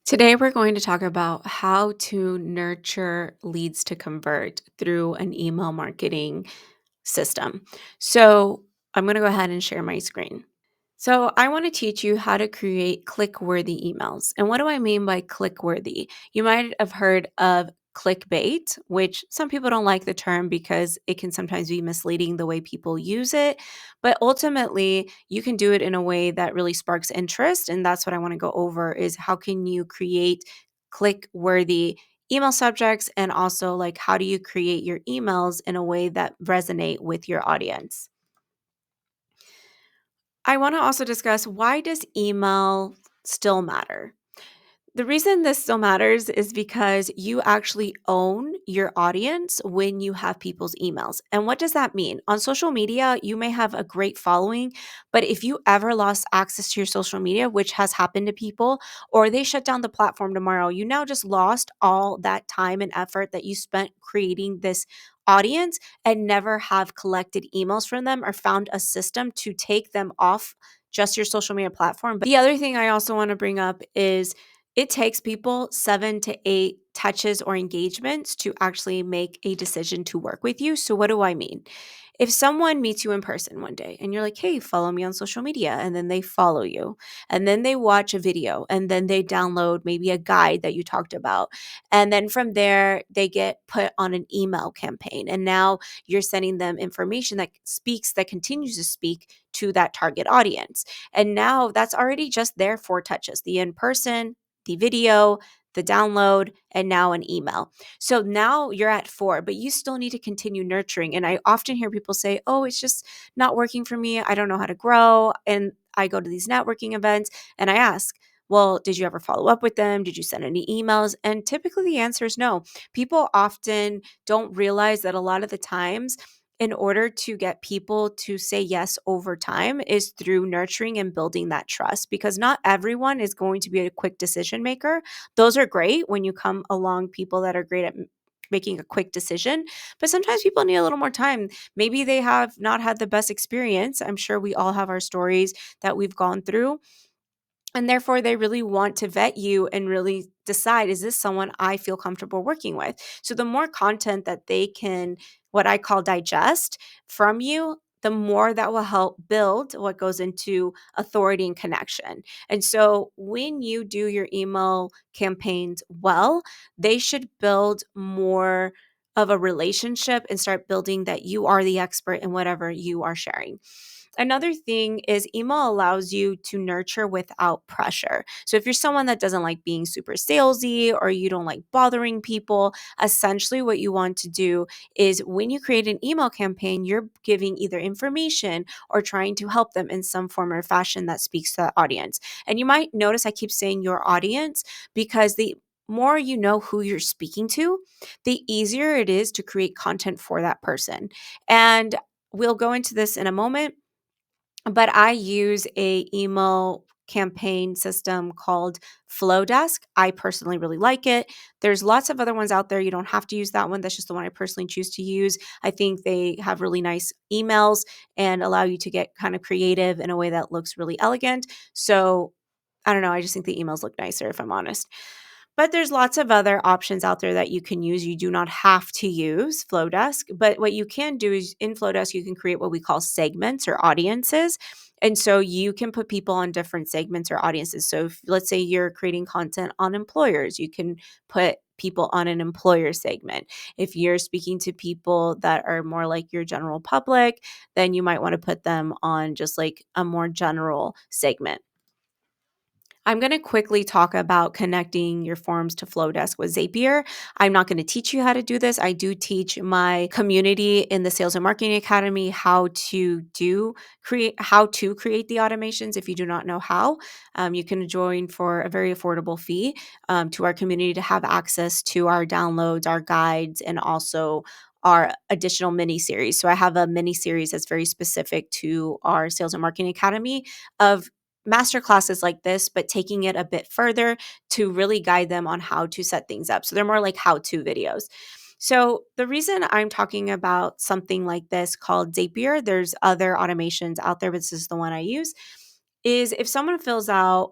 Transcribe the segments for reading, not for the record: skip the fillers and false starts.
Today, we're going to talk about how to nurture leads to convert through an email marketing system. So, I'm going to go ahead and share my screen. So, I want to teach you how to create click worthy emails. And what do I mean by click worthy? You might have heard of clickbait, which some people don't like the term because it can sometimes be misleading the way people use it. But ultimately, you can do it in a way that really sparks interest. And that's what I want to go over is how can you create click worthy email subjects, and also like how do you create your emails in a way that resonate with your audience. I want to also discuss, why does email still matter? The reason this still matters is because you actually own your audience when you have people's emails. And what does that mean? On social media, you may have a great following, but if you ever lost access to your social media, which has happened to people, or they shut down the platform tomorrow, you now just lost all that time and effort that you spent creating this audience and never have collected emails from them or found a system to take them off just your social media platform. But the other thing I also want to bring up is it takes people 7 to 8 touches or engagements to actually make a decision to work with you. So, what do I mean? If someone meets you in person one day and you're like, hey, follow me on social media, and then they follow you, and then they watch a video, and then they download maybe a guide that you talked about. And then from there, they get put on an email campaign. And now you're sending them information that continues to speak to that target audience. And now that's already just their 4 touches: the in person, the video, the download, and now an email. So now you're at 4, but you still need to continue nurturing. And I often hear people say, oh, it's just not working for me. I don't know how to grow. And I go to these networking events and I ask, well, did you ever follow up with them? Did you send any emails? And typically the answer is no. People often don't realize that a lot of the times, in order to get people to say yes over time, is through nurturing and building that trust, because not everyone is going to be a quick decision maker. Those are great when you come along people that are great at making a quick decision, but sometimes people need a little more time. Maybe they have not had the best experience. I'm sure we all have our stories that we've gone through, and therefore, they really want to vet you and really decide, is this someone I feel comfortable working with? So the more content that they can, what I call digest from you, the more that will help build what goes into authority and connection. And so when you do your email campaigns well, they should build more of a relationship and start building that you are the expert in whatever you are sharing. Another thing is, email allows you to nurture without pressure. So if you're someone that doesn't like being super salesy or you don't like bothering people, essentially what you want to do is, when you create an email campaign, you're giving either information or trying to help them in some form or fashion that speaks to that audience. And you might notice I keep saying your audience, because the more you know who you're speaking to, the easier it is to create content for that person. And we'll go into this in a moment, but I use a email campaign system called Flowdesk. I personally really like it. There's lots of other ones out there. You don't have to use that one. That's just the one I personally choose to use. I think they have really nice emails and allow you to get kind of creative in a way that looks really elegant. So I don't know. I just think the emails look nicer, if I'm honest. But there's lots of other options out there that you can use. You do not have to use Flowdesk, but what you can do is, in Flowdesk, you can create what we call segments or audiences. And so you can put people on different segments or audiences. So if, let's say you're creating content on employers, you can put people on an employer segment. If you're speaking to people that are more like your general public, then you might want to put them on just like a more general segment. I'm going to quickly talk about connecting your forms to Flowdesk with Zapier. I'm not going to teach you how to do this. I do teach my community in the Sales and Marketing Academy how to create the automations. If you do not know how, you can join for a very affordable fee to our community to have access to our downloads, our guides, and also our additional mini series. So I have a mini series that's very specific to our Sales and Marketing Academy of master classes like this, but taking it a bit further to really guide them on how to set things up. So they're more like how-to videos. So the reason I'm talking about something like this called Zapier, there's other automations out there, but this is the one I use, is if someone fills out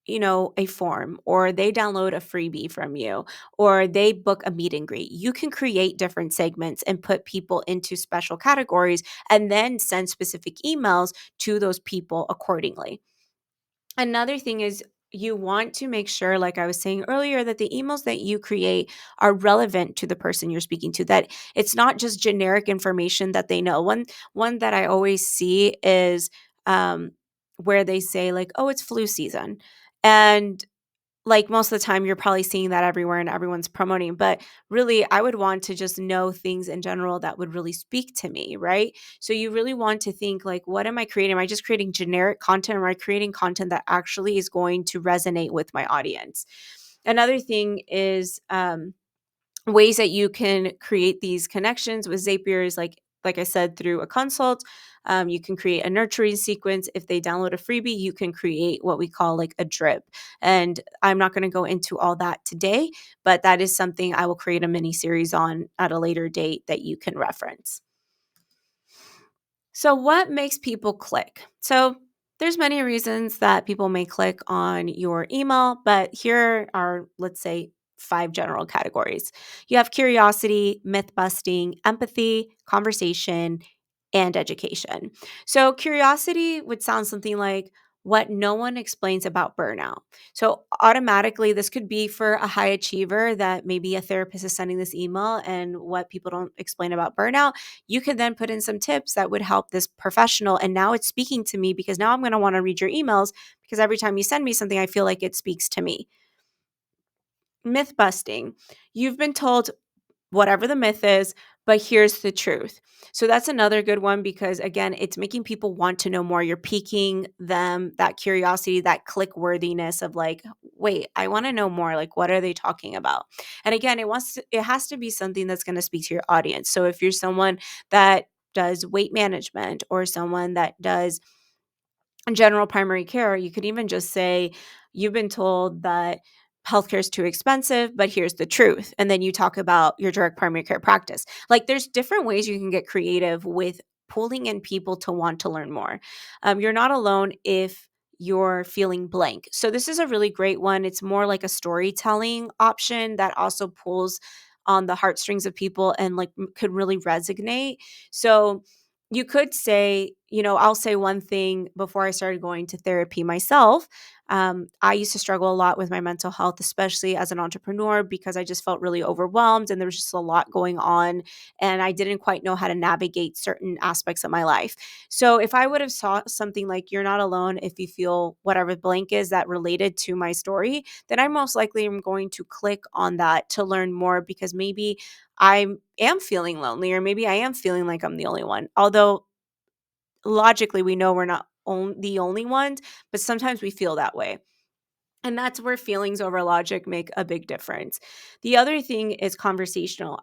a form, or they download a freebie from you, or they book a meet and greet. You can create different segments and put people into special categories and then send specific emails to those people accordingly. Another thing is you want to make sure, like I was saying earlier, that the emails that you create are relevant to the person you're speaking to, that it's not just generic information that they know. One that I always see is where they say like, oh, it's flu season. And like most of the time you're probably seeing that everywhere and everyone's promoting, but really I would want to just know things in general that would really speak to me, right? So you really want to think like, what am I creating? Am I just creating generic content, or am I creating content that actually is going to resonate with my audience? Another thing is ways that you can create these connections with Zapier is like I said, through a consult. You can create a nurturing sequence. If they download a freebie, you can create what we call like a drip. And I'm not going to go into all that today, but that is something I will create a mini series on at a later date that you can reference. So what makes people click? So there's many reasons that people may click on your email, but here are, let's say, 5 general categories. You have curiosity, myth busting, empathy, conversation, and education. So curiosity would sound something like what no one explains about burnout. So automatically this could be for a high achiever that maybe a therapist is sending this email and what people don't explain about burnout. You could then put in some tips that would help this professional. And now it's speaking to me because now I'm going to want to read your emails because every time you send me something, I feel like it speaks to me. Myth busting. You've been told whatever the myth is, but here's the truth. So that's another good one because again, it's making people want to know more. You're piquing them, that curiosity, that click worthiness of like, wait, I want to know more. Like, what are they talking about? And again, it has to be something that's going to speak to your audience. So if you're someone that does weight management or someone that does general primary care, you could even just say, you've been told that healthcare is too expensive, but here's the truth. And then you talk about your direct primary care practice. Like there's different ways you can get creative with pulling in people to want to learn more. You're not alone if you're feeling blank. So this is a really great one. It's more like a storytelling option that also pulls on the heartstrings of people and like could really resonate. So you could say, I'll say one thing before I started going to therapy myself. I used to struggle a lot with my mental health, especially as an entrepreneur, because I just felt really overwhelmed and there was just a lot going on and I didn't quite know how to navigate certain aspects of my life. So if I would have saw something like you're not alone if you feel whatever blank is that related to my story, then I most likely am going to click on that to learn more because maybe I am feeling lonely or maybe I am feeling like I'm the only one. Although logically we know we're not the only ones, but sometimes we feel that way. And that's where feelings over logic make a big difference. The other thing is conversational.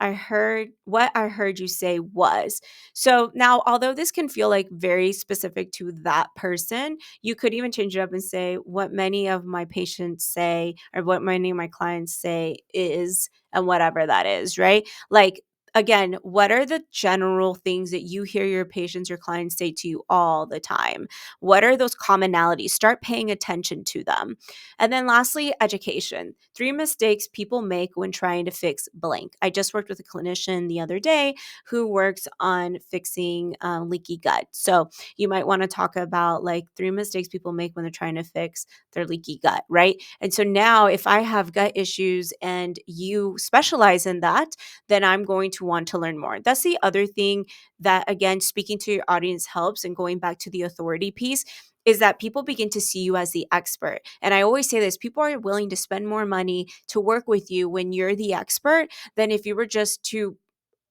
What I heard you say was. So now, although this can feel like very specific to that person, you could even change it up and say, what many of my patients say, or what many of my clients say is, and whatever that is, right? Like, again, what are the general things that you hear your patients, your clients say to you all the time? What are those commonalities? Start paying attention to them. And then lastly, education. 3 mistakes people make when trying to fix blank. I just worked with a clinician the other day who works on fixing leaky gut. So you might want to talk about like 3 mistakes people make when they're trying to fix their leaky gut, right? And so now if I have gut issues and you specialize in that, then I'm going to want to learn more. That's the other thing that, again, speaking to your audience helps, and going back to the authority piece is that people begin to see you as the expert. And I always say this, people are willing to spend more money to work with you when you're the expert than if you were just to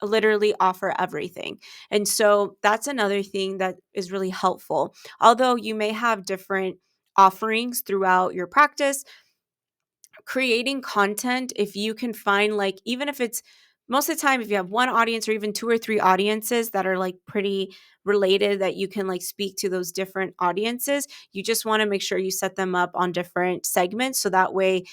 literally offer everything. And so that's another thing that is really helpful. Although you may have different offerings throughout your practice, creating content, if you can find like, even if it's most of the time, if you have one audience or even 2 or 3 audiences that are like pretty related, that you can like speak to those different audiences, you just want to make sure you set them up on different segments. So that way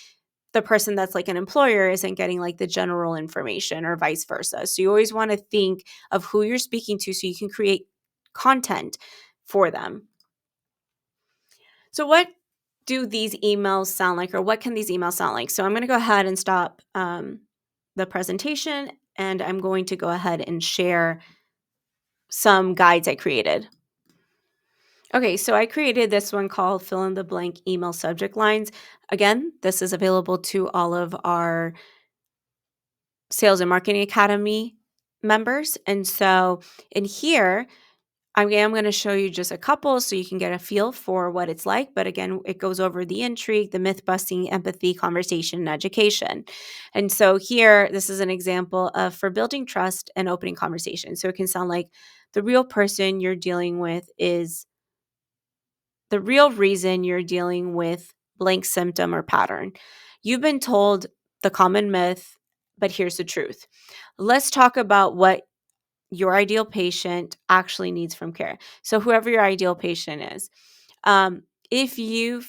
the person that's like an employer isn't getting like the general information or vice versa. So you always want to think of who you're speaking to so you can create content for them. So what do these emails sound like, or what can these emails sound like? So I'm going to go ahead and stop the presentation, and I'm going to go ahead and share some guides I created. Okay, so I created this one called fill in the blank email subject lines. Again, this is available to all of our Sales and Marketing Academy members. And so in here, I'm going to show you just a couple so you can get a feel for what it's like. But again, it goes over the intrigue, the myth busting, empathy, conversation, and education. And so here, this is an example of for building trust and opening conversation. So it can sound like the real person you're dealing with is the real reason you're dealing with blank symptom or pattern. You've been told the common myth, but here's the truth. Let's talk about what your ideal patient actually needs from care. So whoever your ideal patient is, um, if you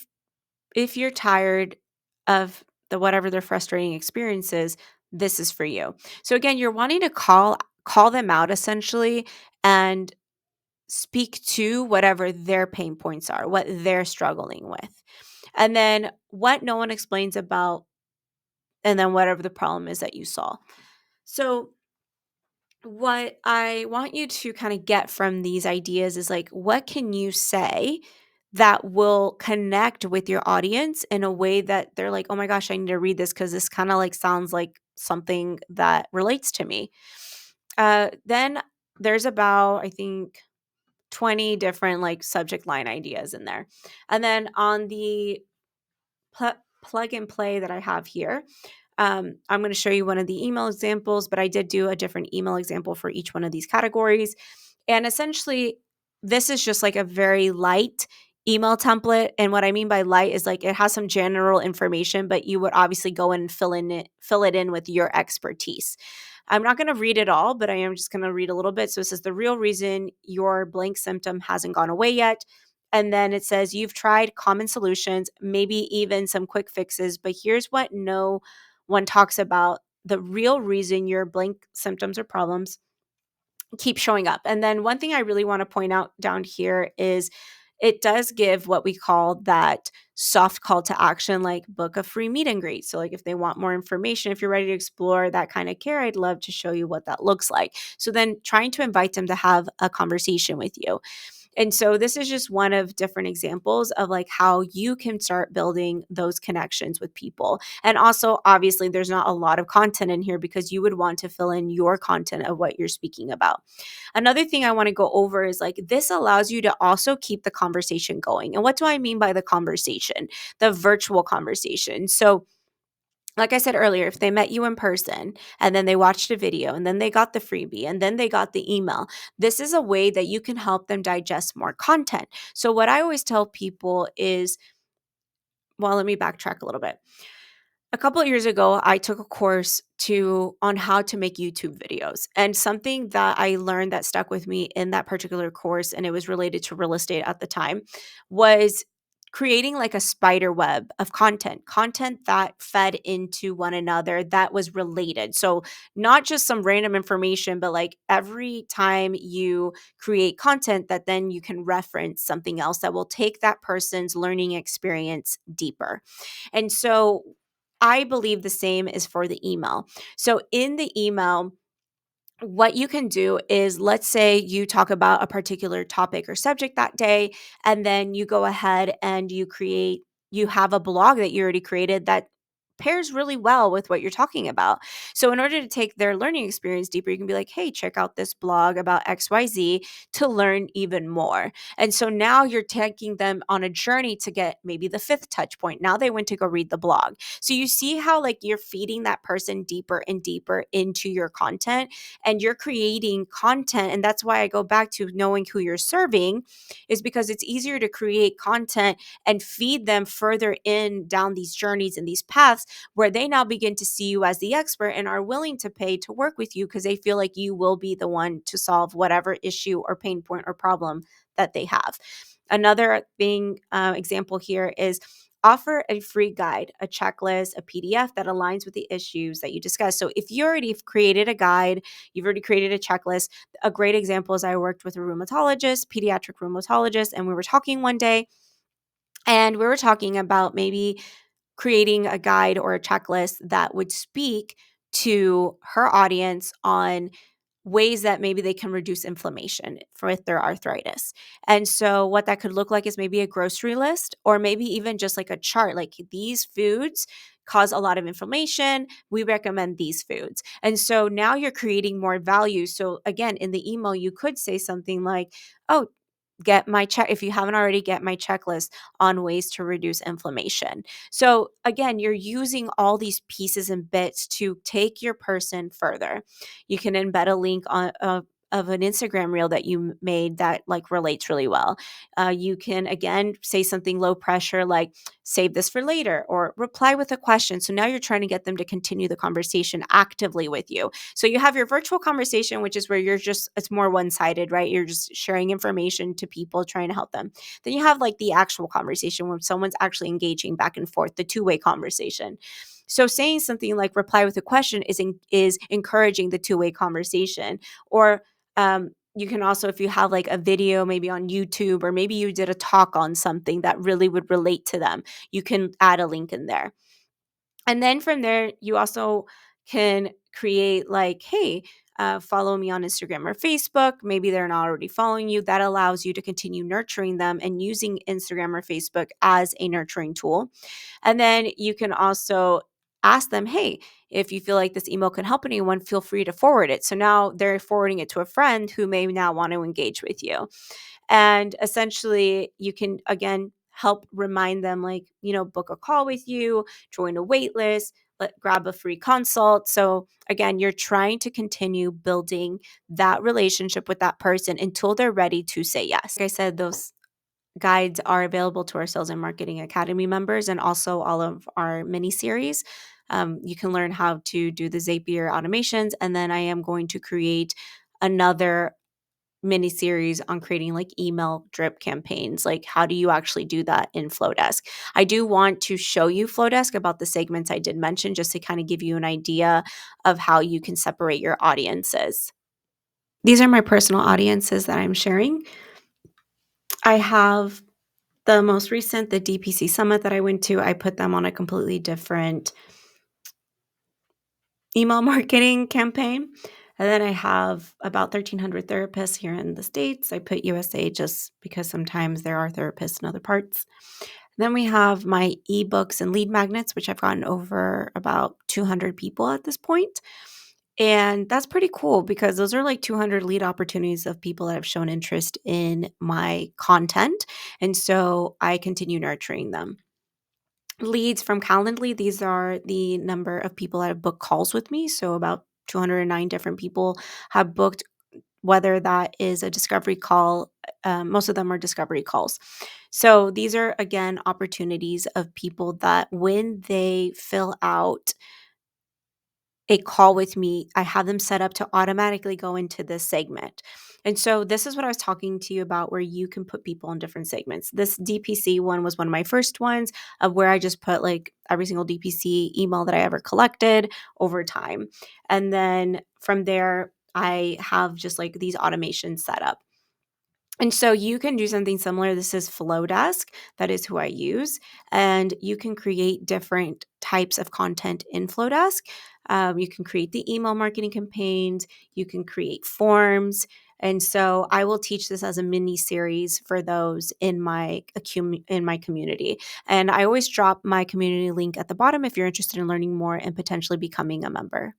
if you're tired of the whatever their frustrating experience is, this is for you. So again, you're wanting to call them out essentially and speak to whatever their pain points are, what they're struggling with. And then what no one explains about, and then whatever the problem is that you saw. So what I want you to kind of get from these ideas is like, what can you say that will connect with your audience in a way that they're like, oh my gosh, I need to read this because this kind of like sounds like something that relates to me. Then there's about, I think, 20 different like subject line ideas in there. And then on the plug and play that I have here, I'm going to show you one of the email examples, but I did do a different email example for each one of these categories. And essentially, this is just like a very light email template. And what I mean by light is like it has some general information, but you would obviously go in and fill it in with your expertise. I'm not going to read it all, but I am just going to read a little bit. So it says the real reason your blank symptom hasn't gone away yet. And then it says you've tried common solutions, maybe even some quick fixes, but here's what no one talks about: the real reason your blank symptoms or problems keep showing up. And then one thing I really want to point out down here is it does give what we call that soft call to action, like book a free meet and greet. So like if they want more information, if you're ready to explore that kind of care, I'd love to show you what that looks like. So then trying to invite them to have a conversation with you. And so this is just one of different examples of like how you can start building those connections with people. And also, obviously, there's not a lot of content in here because you would want to fill in your content of what you're speaking about. Another thing I want to go over is like this allows you to also keep the conversation going. And what do I mean by the conversation? The virtual conversation. So like I said earlier, if they met you in person and then they watched a video and then they got the freebie and then they got the email, this is a way that you can help them digest more content. So, what I always tell people is, well, let me backtrack a little bit. A couple of years ago, I took a course on how to make YouTube videos. And something that I learned that stuck with me in that particular course, and it was related to real estate at the time, was creating like a spider web of content that fed into one another that was related. So not just some random information, but like every time you create content that then you can reference something else that will take that person's learning experience deeper. And so I believe the same is for the email. So in the email, what you can do is, let's say you talk about a particular topic or subject that day, and then you go ahead and you have a blog that you already created that pairs really well with what you're talking about. So in order to take their learning experience deeper, you can be like, hey, check out this blog about XYZ to learn even more. And so now you're taking them on a journey to get maybe the fifth touch point. Now they went to go read the blog. So you see how like you're feeding that person deeper and deeper into your content, and you're creating content. And that's why I go back to knowing who you're serving, is because it's easier to create content and feed them further in down these journeys and these paths where they now begin to see you as the expert and are willing to pay to work with you because they feel like you will be the one to solve whatever issue or pain point or problem that they have. Another example here is offer a free guide, a checklist, a PDF that aligns with the issues that you discuss. So if you already have created a guide, you've already created a checklist. A great example is I worked with a rheumatologist, pediatric rheumatologist, and we were talking one day. And we were talking about maybe creating a guide or a checklist that would speak to her audience on ways that maybe they can reduce inflammation with their arthritis. And so what that could look like is maybe a grocery list, or maybe even just like a chart, like these foods cause a lot of inflammation. We recommend these foods. And so now you're creating more value. So again, in the email, you could say something like, oh, get my check if you haven't already, get my checklist on ways to reduce inflammation. So again, you're using all these pieces and bits to take your person further. You can embed a link on of an Instagram reel that you made that like relates really well. You can again say something low pressure like save this for later or reply with a question. So now you're trying to get them to continue the conversation actively with you. So you have your virtual conversation, which is where you're just, it's more one sided, right? You're just sharing information to people, trying to help them. Then you have like the actual conversation where someone's actually engaging back and forth, the two-way conversation. So saying something like reply with a question is encouraging the two-way conversation. Or you can also, if you have like a video maybe on YouTube, or maybe you did a talk on something that really would relate to them, you can add a link in there. And then from there, you also can create like, hey, follow me on Instagram or Facebook. Maybe they're not already following you. That allows you to continue nurturing them and using Instagram or Facebook as a nurturing tool. And then you can also ask them, hey, if you feel like this email can help anyone, feel free to forward it. So now they're forwarding it to a friend who may now want to engage with you. And essentially, you can again help remind them, like, book a call with you, join a wait list, grab a free consult. So again, you're trying to continue building that relationship with that person until they're ready to say yes. Like I said, those guides are available to our Sales and Marketing Academy members and also all of our mini series. You can learn how to do the Zapier automations. And then I am going to create another mini series on creating like email drip campaigns. Like, how do you actually do that in Flowdesk? I do want to show you Flowdesk about the segments I did mention, just to kind of give you an idea of how you can separate your audiences. These are my personal audiences that I'm sharing. I have the most recent, the DPC Summit that I went to, I put them on a completely different email marketing campaign. And then I have about 1,300 therapists here in the States. I put USA just because sometimes there are therapists in other parts. Then we have my ebooks and lead magnets, which I've gotten over about 200 people at this point. And that's pretty cool because those are like 200 lead opportunities of people that have shown interest in my content. And so I continue nurturing them. Leads from Calendly, these are the number of people that have booked calls with me. So about 209 different people have booked, whether that is a discovery call. Most of them are discovery calls. So these are, again, opportunities of people that when they fill out a call with me, I have them set up to automatically go into this segment. And so this is what I was talking to you about, where you can put people in different segments. This DPC one was one of my first ones, of where I just put like every single DPC email that I ever collected over time. And then from there, I have just like these automations set up. And so you can do something similar. This is Flowdesk. That is who I use. And you can create different types of content in Flowdesk. You can create the email marketing campaigns. You can create forms. And so I will teach this as a mini series for those in my community. And I always drop my community link at the bottom if you're interested in learning more and potentially becoming a member.